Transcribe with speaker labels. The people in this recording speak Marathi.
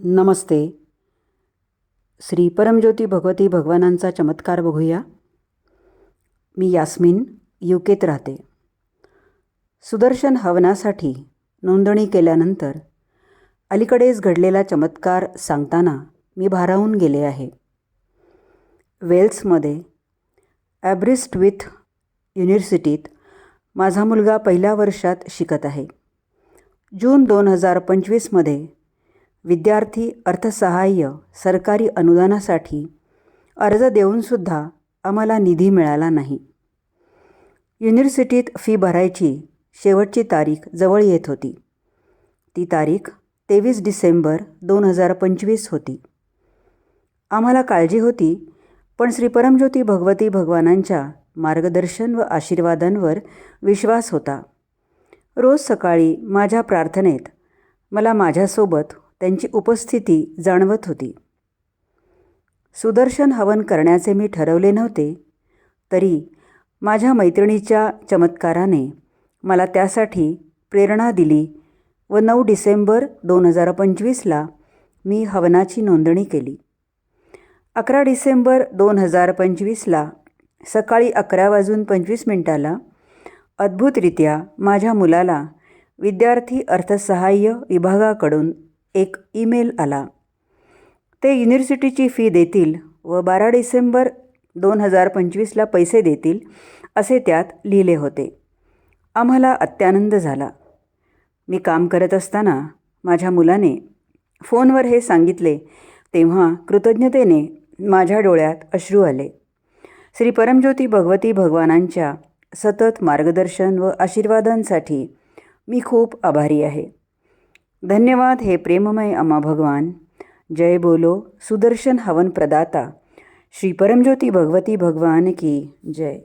Speaker 1: नमस्ते. श्री परमज्योती भगवती भगवानांचा चमत्कार बघूया. मी यास्मिन UKत राहते. सुदर्शन हवनासाठी नोंदणी केल्यानंतर अलीकडेच घडलेला चमत्कार सांगताना मी भारावून गेले आहे. वेल्समध्ये ॲब्रिस्टविथ युनिव्हर्सिटीत माझा मुलगा पहिल्या वर्षात शिकत आहे. जून 2025मध्ये विद्यार्थी अर्थसहाय्य सरकारी अनुदानासाठी अर्ज देऊनसुद्धा आम्हाला निधी मिळाला नाही. युनिव्हर्सिटीत फी भरायची शेवटची तारीख जवळ येत होती. ती तारीख 23 डिसेंबर 2025 होती. आम्हाला काळजी होती, पण श्री परमज्योती भगवती भगवानांच्या मार्गदर्शन व आशीर्वादांवर विश्वास होता. रोज सकाळी माझ्या प्रार्थनेत मला माझ्यासोबत त्यांची उपस्थिती जाणवत होती. सुदर्शन हवन करण्याचे मी ठरवले नव्हते, तरी माझ्या मैत्रिणीच्या चमत्काराने मला त्यासाठी प्रेरणा दिली व 9 डिसेंबर 2025ला मी हवनाची नोंदणी केली. 11 डिसेंबर 2025ला सकाळी 11:25 अद्भुतरित्या माझ्या मुलाला विद्यार्थी अर्थसहाय्य विभागाकडून एक ईमेल आला. ते युनिव्हर्सिटीची फी देतील व 12 डिसेंबर 2025ला पैसे देतील असे त्यात लिहिले होते. आम्हाला अत्यानंद झाला. मी काम करत असताना माझ्या मुलाने फोनवर हे सांगितले तेव्हा कृतज्ञतेने माझ्या डोळ्यात अश्रू आले. श्री परमज्योती भगवती भगवानांच्या सतत मार्गदर्शन व आशीर्वादांसाठी मी खूप आभारी आहे. धन्यवाद हे प्रेममय अम्मा भगवान. जय बोलो सुदर्शन हवन प्रदाता श्री परमज्योती भगवती भगवान की जय.